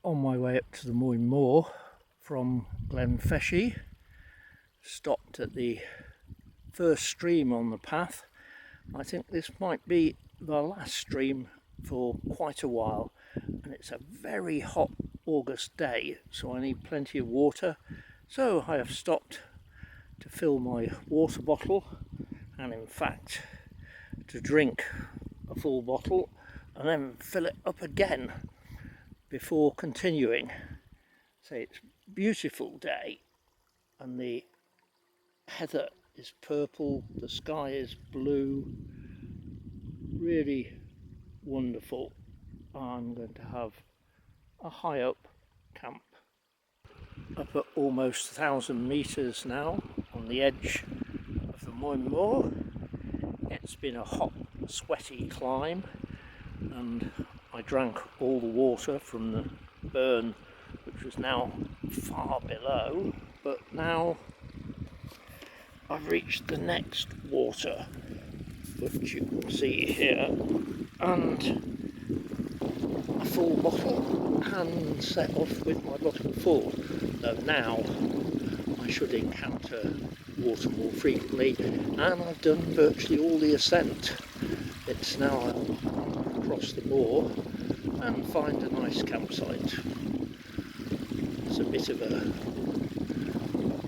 On my way up to the Moine Mhor from Glenfeshie, stopped at the first stream on the path. I think this might be the last stream for quite a while, and it's a very hot August day, so I need plenty of water. So I have stopped to fill my water bottle, and in fact to drink a full bottle and then fill it up again before continuing. So it's a beautiful day, and the heather is purple, the sky is blue, really wonderful. I'm going to have a high up camp up at almost 1,000 metres now on the edge of the Moine Mhor. It's been a hot, sweaty climb, and I drank all the water from the burn, which was now far below, but now I've reached the next water, which you can see here, and a full bottle, and set off with my bottle full. Though now I should encounter water more frequently, and I've done virtually all the ascent. It's now across the moor and find a nice campsite. There's a bit of a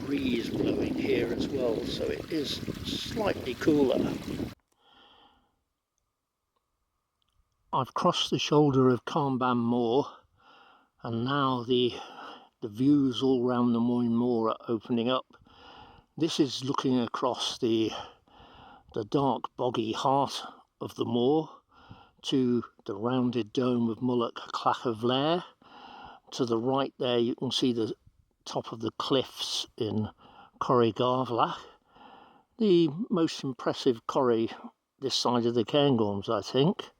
breeze blowing here as well, so it is slightly cooler. I've crossed the shoulder of Cairngorms Moor, and now the views all round the Moine Mhor are opening up. This is looking across the dark boggy heart of the moor to the rounded dome of Mullach Clach of Lair. To the right there you can see the top of the cliffs in Corrigarvlach, the most impressive corrie this side of the Cairngorms, I think.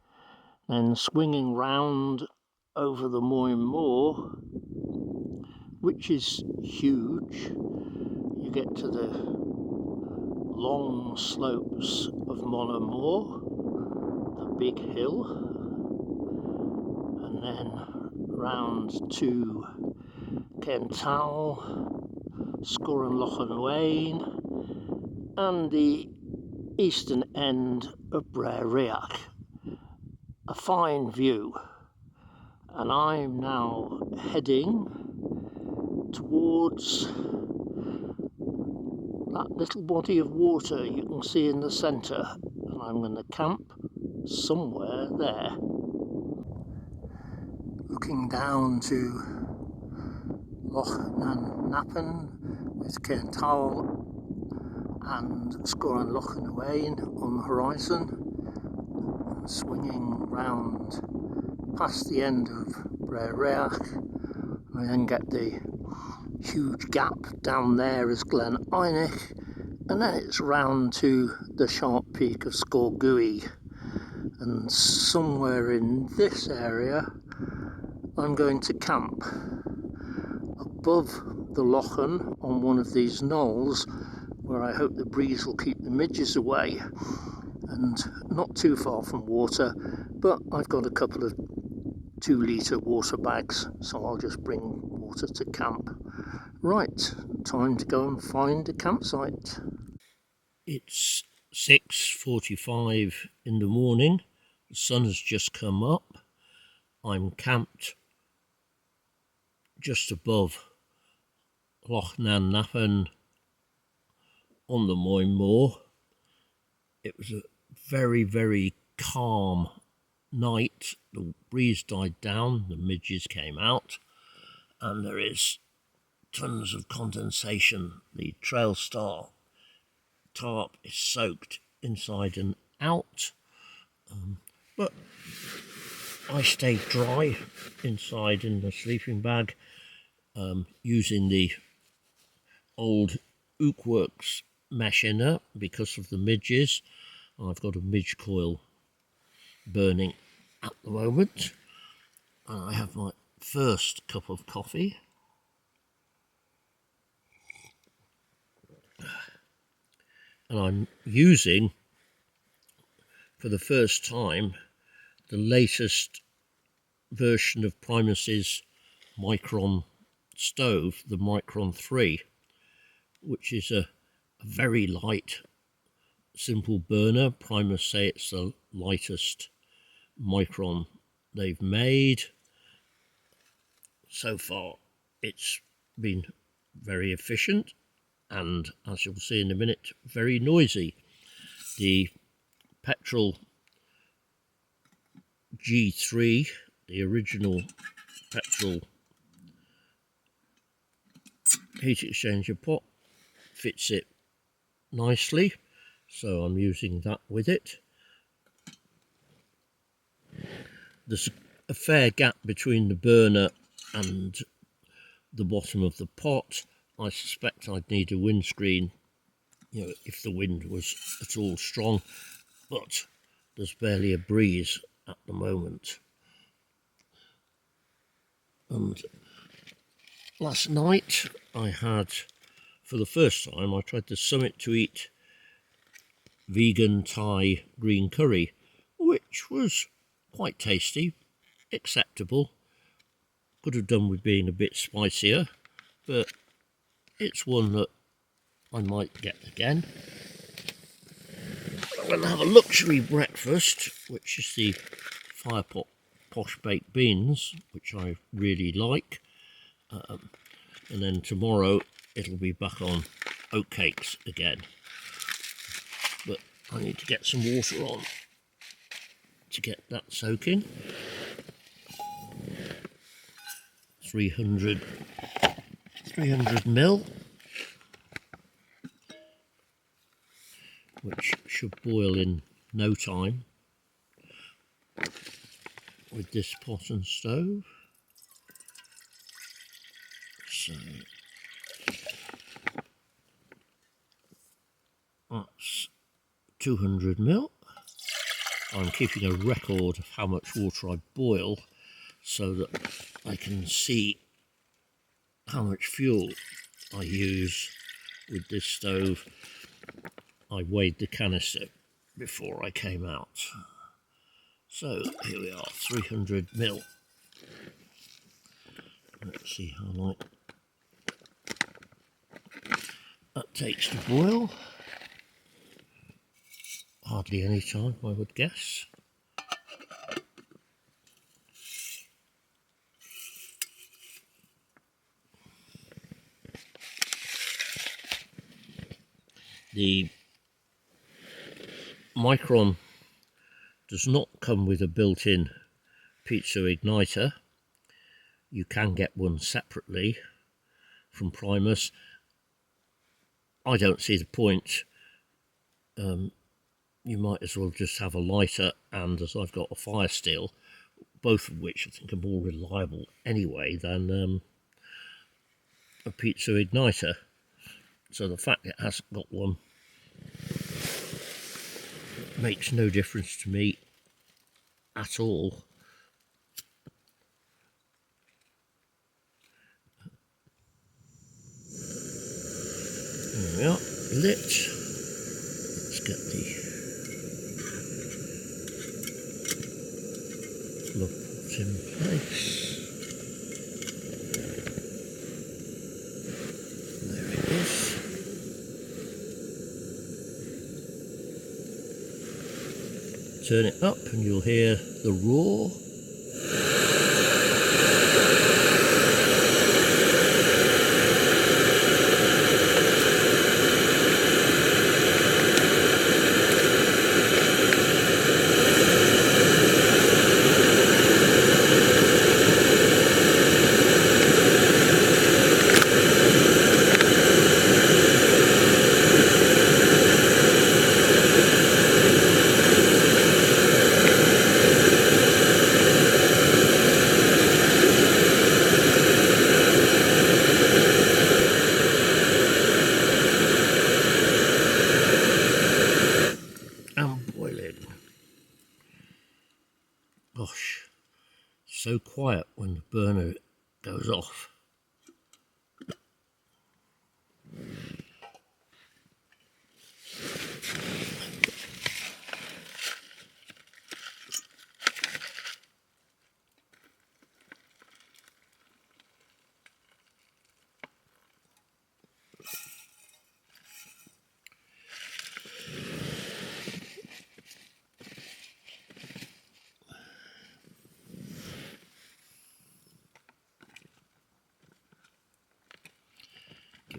Then swinging round over the Moine Mhor, which is huge, you get to the long slopes of Munro Monadh Mor, the big hill, and then round to Cairngorms, Scoranloch and the eastern end of Brer. A fine view, and I'm now heading towards that little body of water you can see in the centre, and I'm going to camp somewhere there. Looking down to Loch nan Nappen with Cairngorms and Scoranloch on the horizon, and swinging round past the end of Brer. I then get the huge gap down there as Glen Einich, and then it's round to the sharp peak of Scorgui, and somewhere in this area I'm going to camp above the Lochen on one of these knolls, where I hope the breeze will keep the midges away, and not too far from water, but I've got a couple of 2-litre water bags, so I'll just bring water to camp. Right, time to go and find a campsite. It's 6:45 in the morning, the sun has just come up. I'm camped just above Loch nan Nappen on the Moine Mhor. It was a very, very calm night. The breeze died down, the midges came out, and there is tons of condensation. The Trailstar tarp is soaked inside and out, but I stayed dry inside in the sleeping bag, using the old Oakworks mesh inner because of the midges. I've got a midge coil burning at the moment. I have my first cup of coffee. And I'm using, for the first time, the latest version of Primus's Micron stove, the Micron 3, which is a very light, simple burner. Primus say it's the lightest Micron they've made. So far, it's been very efficient and, as you'll see in a minute, very noisy. The Petrel G3, the original Petrel heat exchanger pot, fits it nicely, so I'm using that with it. There's a fair gap between the burner and the bottom of the pot. I suspect I'd need a windscreen, you know, if the wind was at all strong, but there's barely a breeze at the moment. And last night I had, for the first time, I tried the Summit to Eat vegan Thai green curry, which was quite tasty, acceptable. Could have done with being a bit spicier, but it's one that I might get again. I'm going to have a luxury breakfast, which is the Firepot Posh baked beans, which I really like. And then tomorrow it'll be back on oatcakes again. But I need to get some water on to get that soaking. 300 ml, which should boil in no time with this pot and stove. So that's 200 ml. I'm keeping a record of how much water I boil so that I can see how much fuel I use with this stove. I weighed the canister before I came out. So here we are, 300 ml. Let's see how long that takes to boil. Hardly any time, I would guess. The Micron does not come with a built-in pizza igniter. You can get one separately from Primus. I don't see the point. You might as well just have a lighter, and as I've got a fire steel, both of which I think are more reliable anyway than a pizza igniter. So the fact it hasn't got one makes no difference to me at all. There we are, lit. Let's get the plug pot in place. There it is. Turn it up and you'll hear the roar. Gosh, so quiet when the burner goes off.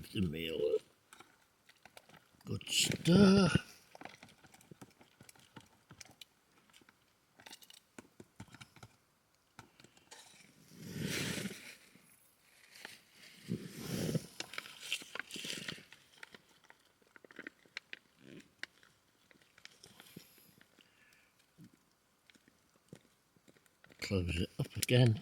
give the meal a good stir. Close it up again.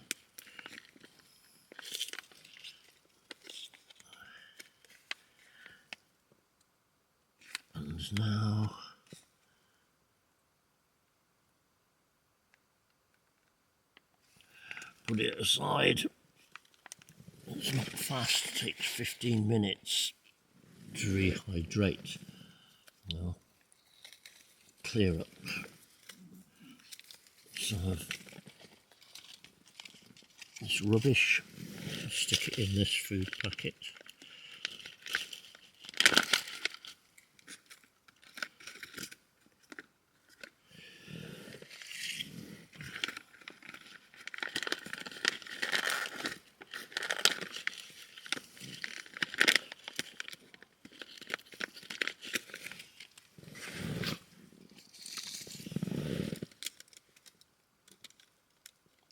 And now put it aside. It's not fast, it takes 15 minutes to rehydrate. Now clear up some of this rubbish, stick it in this food packet.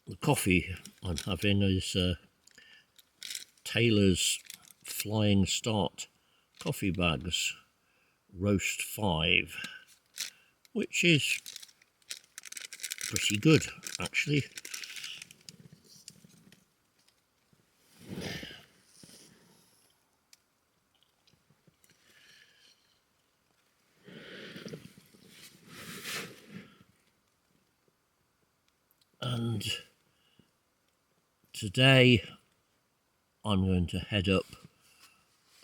The coffee I'm having is Taylor's Flying Start coffee bags, roast 5, which is pretty good actually. And today I'm going to head up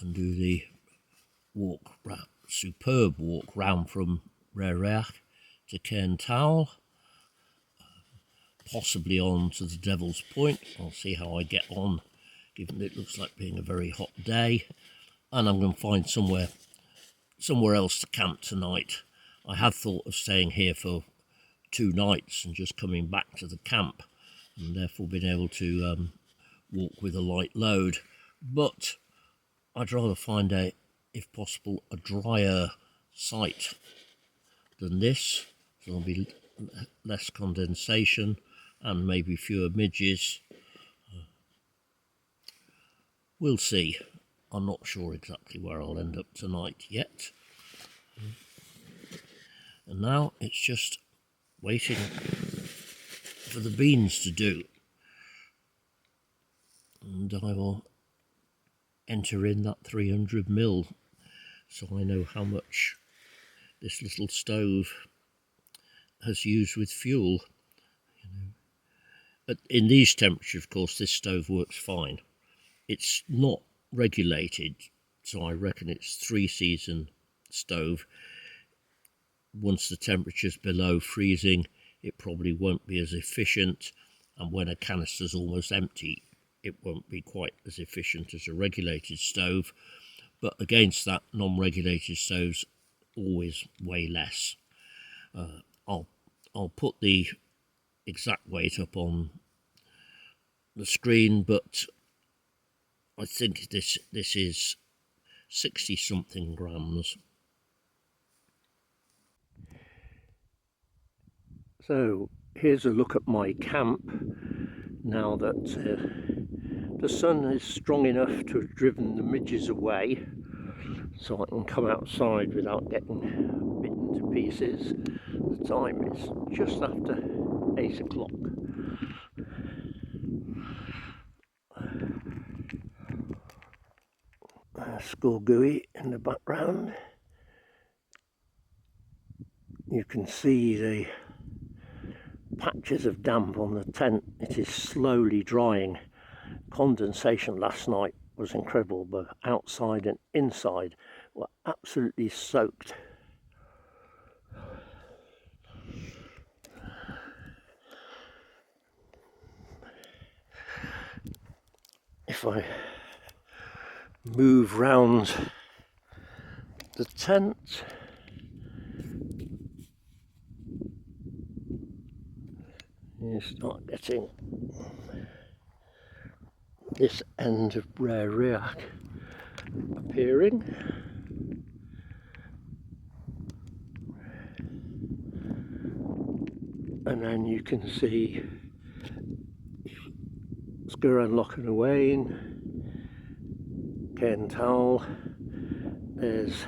and do the superb walk round from Laurel to Cairngorms, possibly on to the Devil's Point. I'll see how I get on, given it looks like being a very hot day, and I'm going to find somewhere else to camp tonight. I had thought of staying here for 2 nights and just coming back to the camp, and therefore being able to walk with a light load, but I'd rather find if possible, a drier site than this, so there'll be less condensation and maybe fewer midges. We'll see. I'm not sure exactly where I'll end up tonight yet. And now it's just waiting for the beans to do. And I will enter in that 300ml so I know how much this little stove has used with fuel. But in these temperatures, of course, this stove works fine. It's not regulated, so I reckon it's 3-season stove. Once the temperature's below freezing, it probably won't be as efficient, and when a canister's almost empty, it won't be quite as efficient as a regulated stove. But against that, non-regulated stoves always weigh less. I'll put the exact weight up on the screen, but I think this is 60 something grams. So here's a look at my camp now that the sun is strong enough to have driven the midges away, so I can come outside without getting bitten to pieces. The time is just after 8 o'clock. Scorgui in the background. You can see the patches of damp on the tent. It is slowly drying. Condensation last night was incredible, but outside and inside were absolutely soaked. If I move round the tent, you start getting this end of Rare Riach appearing. And then you can see Sgurran Loch and Owain, Cairngorms. There's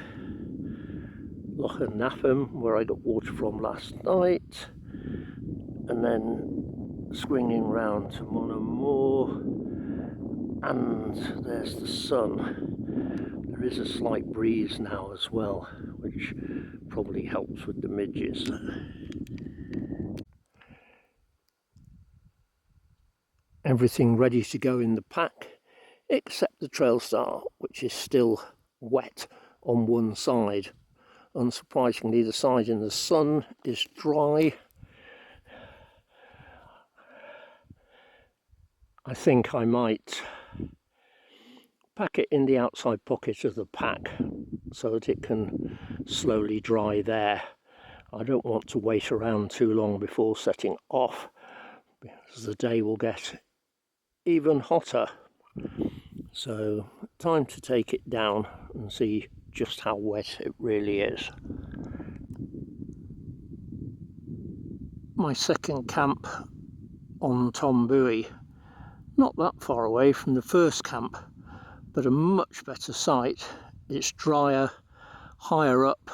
Loch and Napham, where I got water from last night, and then swinging round to Munro Mhor, and there's the sun. There is a slight breeze now as well, which probably helps with the midges. Everything ready to go in the pack, except the Trailstar, which is still wet on one side. Unsurprisingly, the side in the sun is dry. I think I might pack it in the outside pocket of the pack so that it can slowly dry there. I don't want to wait around too long before setting off, because the day will get even hotter. So time to take it down and see just how wet it really is. My second camp on Tom Buoy, not that far away from the first camp, but a much better site. It's drier, higher up,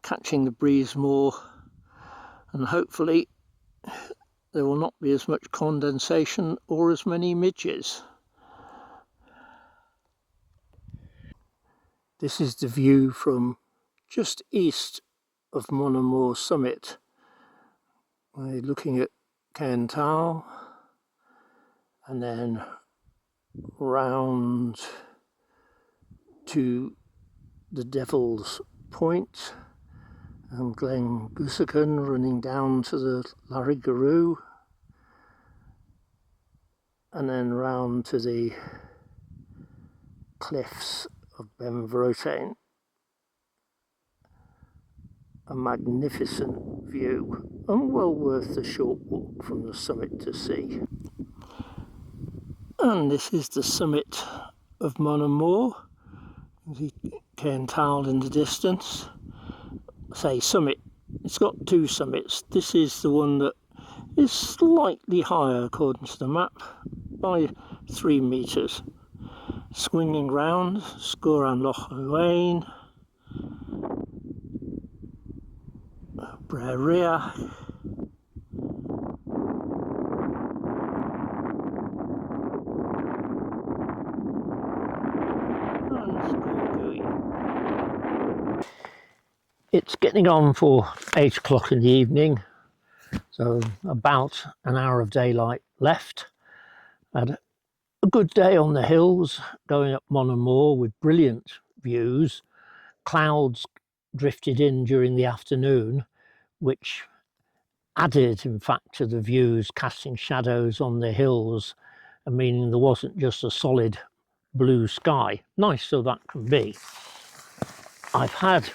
catching the breeze more, and hopefully there will not be as much condensation or as many midges. This is the view from just east of Munro Mhor summit. We're looking at Cairngorms and then round to the Devil's Point and Glen Gusacan, running down to the Larry and then round to the cliffs of Benvrotain. A magnificent view, and well worth the short walk from the summit to see. And this is the summit of Munro Mhor. The Cairngorms in the distance. Say summit, it's got two summits. This is the one that is slightly higher according to the map by 3 meters. Swinging round, Sgurran Loch Owain, Breria, It's getting on for 8 o'clock in the evening, so about an hour of daylight left. Had a good day on the hills going up Munro Mhor with brilliant views. Clouds drifted in during the afternoon, which added in fact to the views, casting shadows on the hills and meaning there wasn't just a solid blue sky. Nice so that can be. I've had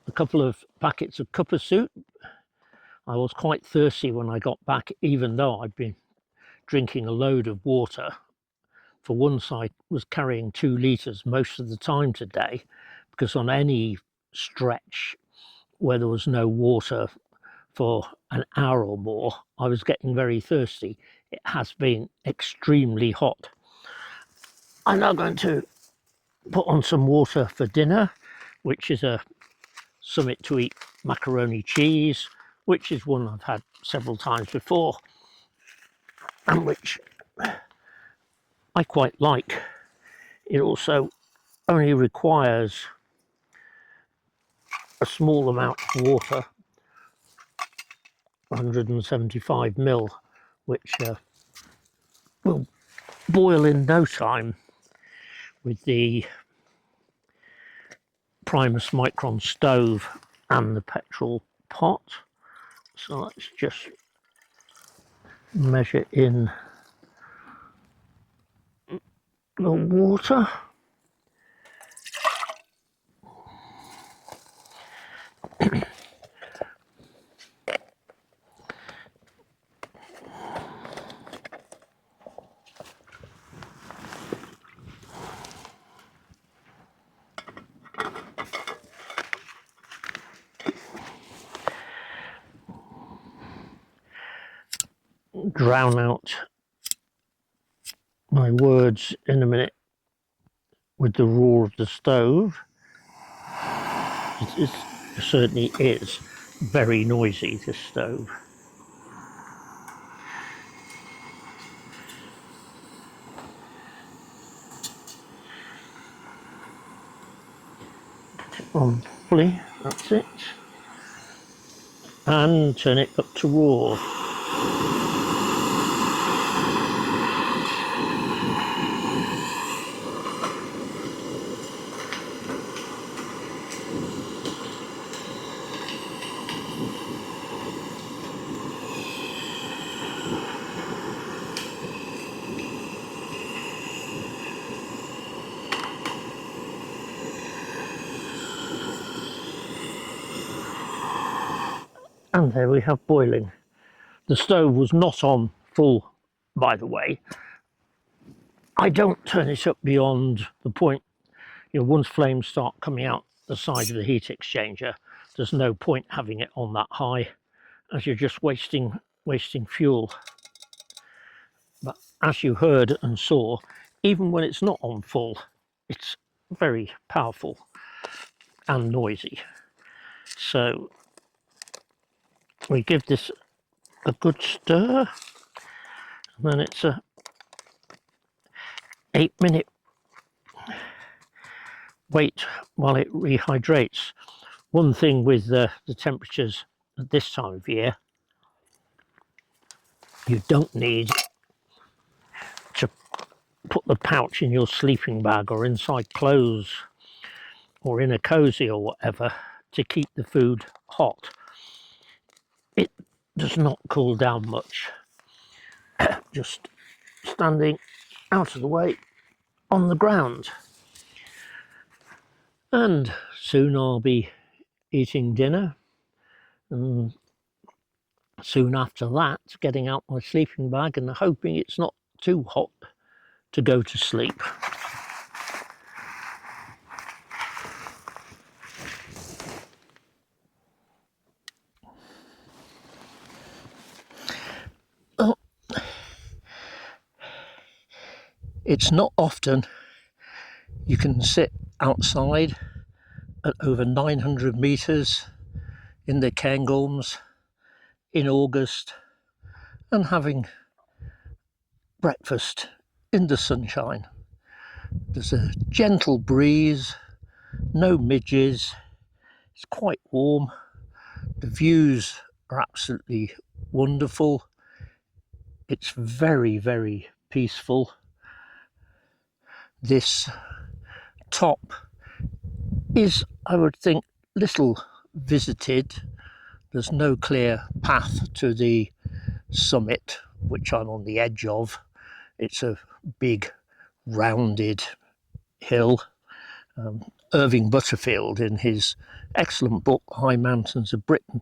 a couple of packets of cuppa soup. I was quite thirsty when I got back, even though I'd been drinking a load of water. For once I was carrying 2 litres most of the time today, because on any stretch where there was no water for an hour or more, I was getting very thirsty. It has been extremely hot. I'm now going to put on some water for dinner, which is a summit to eat macaroni cheese, which is one I've had several times before and which I quite like. It also only requires a small amount of water, 175 ml, which will boil in no time with the Primus Micron stove and the Petrel pot. So let's just measure in the water. drown out my words in a minute with the roar of the stove. It certainly is very noisy, this stove. On fully, that's it. And turn it up to roar. And there we have boiling. The stove was not on full, by the way. I don't turn it up beyond the point, once flames start coming out the side of the heat exchanger, there's no point having it on that high, as you're just wasting fuel. But as you heard and saw, even when it's not on full, it's very powerful and noisy. So we give this a good stir, and then it's a 8-minute wait while it rehydrates. One thing with the temperatures at this time of year, you don't need to put the pouch in your sleeping bag or inside clothes or in a cozy or whatever to keep the food hot. It does not cool down much. Just standing out of the way on the ground. And soon I'll be eating dinner, and soon after that getting out my sleeping bag and hoping it's not too hot to go to sleep. Oh, it's not often you can sit outside at over 900 meters in the Cairngorms in August and having breakfast in the sunshine. There's a gentle breeze, no midges, it's quite warm, the views are absolutely wonderful, it's very, very peaceful. This top is, I would think, little visited. There's no clear path to the summit, which I'm on the edge of. It's a big rounded hill. Irving Butterfield, in his excellent book High Mountains of Britain,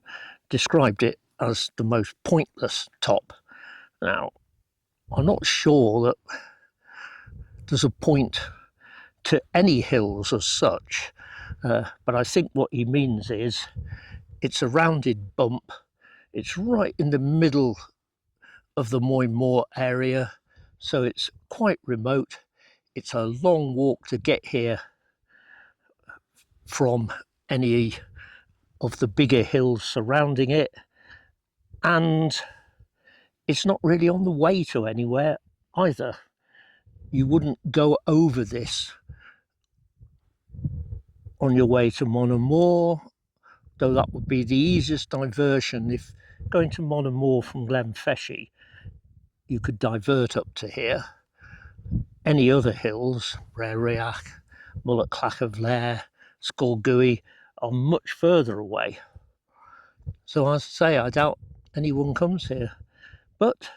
described it as the most pointless top. Now, I'm not sure that there's a point to any hills as such, but I think what he means is it's a rounded bump, it's right in the middle of the Moine Mhor area, so it's quite remote. It's a long walk to get here from any of the bigger hills surrounding it, and it's not really on the way to anywhere either. You wouldn't go over this on your way to Munro Monadh Mor, though that would be the easiest diversion. If going to Munro Monadh Mor from Glenfeshie, you could divert up to here. Any other hills, Raeriach, Mullaclach of Lair, Skolgui, are much further away. So as I say, I doubt anyone comes here, but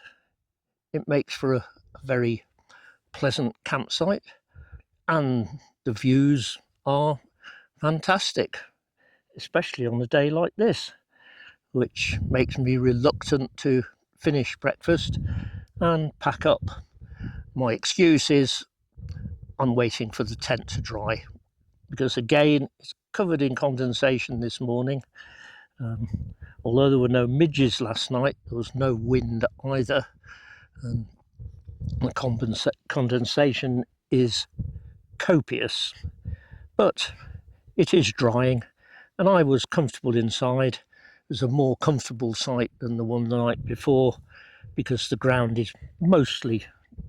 it makes for a very pleasant campsite, and the views are fantastic, especially on a day like this, which makes me reluctant to finish breakfast and pack up. My excuse is I'm waiting for the tent to dry, because again, it's covered in condensation this morning. Although there were no midges last night, there was no wind either, and the condensation is copious, but it is drying, and I was comfortable inside. It was a more comfortable site than the one the night before because the ground is mostly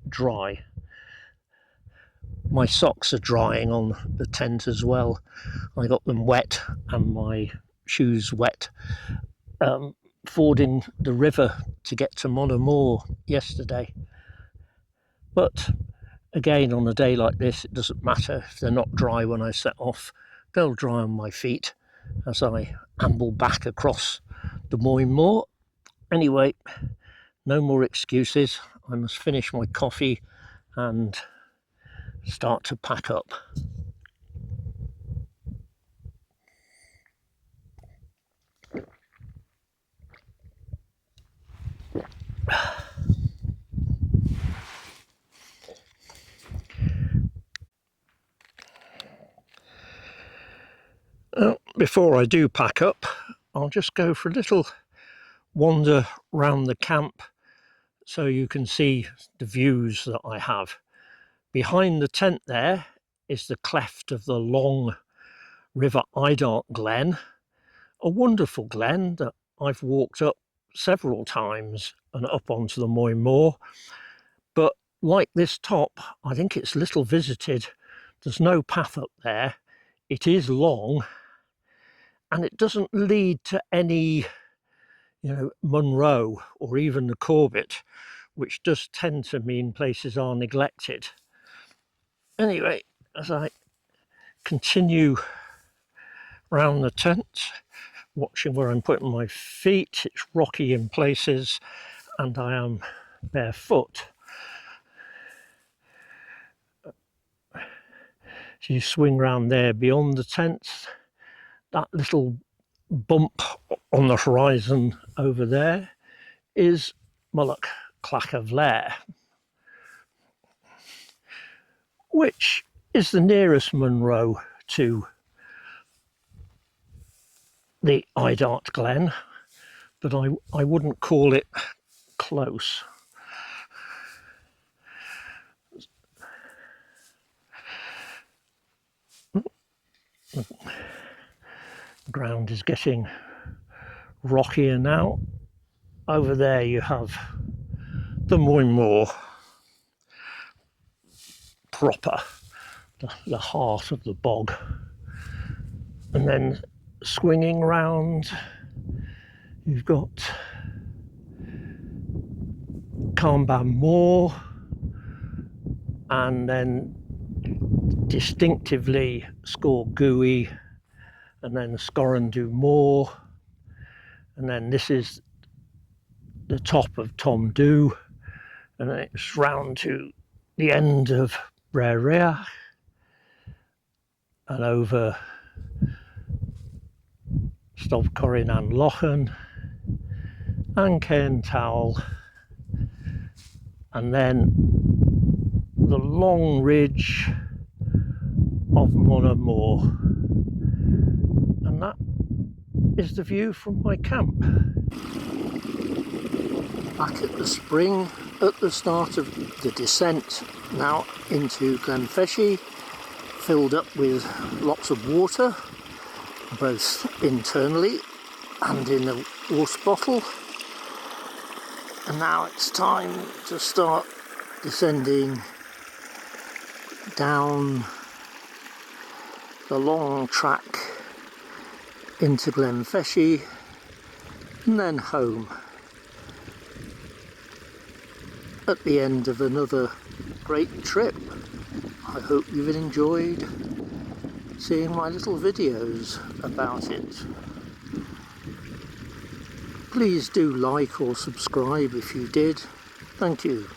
dry. My socks are drying on the tent as well. I got them wet and my shoes wet fording the river to get to Moine Mhor yesterday. But again, on a day like this, it doesn't matter if they're not dry when I set off. They'll dry on my feet as I amble back across the Moine Mhor. Anyway, no more excuses. I must finish my coffee and start to pack up. Before I do pack up, I'll just go for a little wander round the camp so you can see the views that I have. Behind the tent there is the cleft of the long River Idart Glen, a wonderful glen that I've walked up several times and up onto the Moine Mhor. But like this top, I think it's little visited. There's no path up there. It is long and it doesn't lead to any, Munro or even the Corbett, which does tend to mean places are neglected. Anyway, as I continue round the tent, watching where I'm putting my feet, it's rocky in places and I am barefoot. So you swing round there beyond the tent, that little bump on the horizon over there is Mullach Clachavlair, which is the nearest Munro to the Idart Glen, but I wouldn't call it close. The ground is getting rockier now. Over there you have the Moine Mhor proper, the heart of the bog, and then swinging round you've got Cairngorms Mhor, and then distinctively Scorgui, and then Scorandú Mhor, and then this is the top of Tom Du, and then it's round to the end of Brereach and over Stobcorin and Lochan and Cairntowel, and then the long ridge of Moine Mhor, and that is the view from my camp. Back at the spring at the start of the descent now into Glenfeshie, filled up with lots of water, both internally and in a water bottle, and now it's time to start descending down the long track into Glenfeshie and then home at the end of another great trip. I hope you've enjoyed seeing my little videos about it. Please do like or subscribe if you did. Thank you.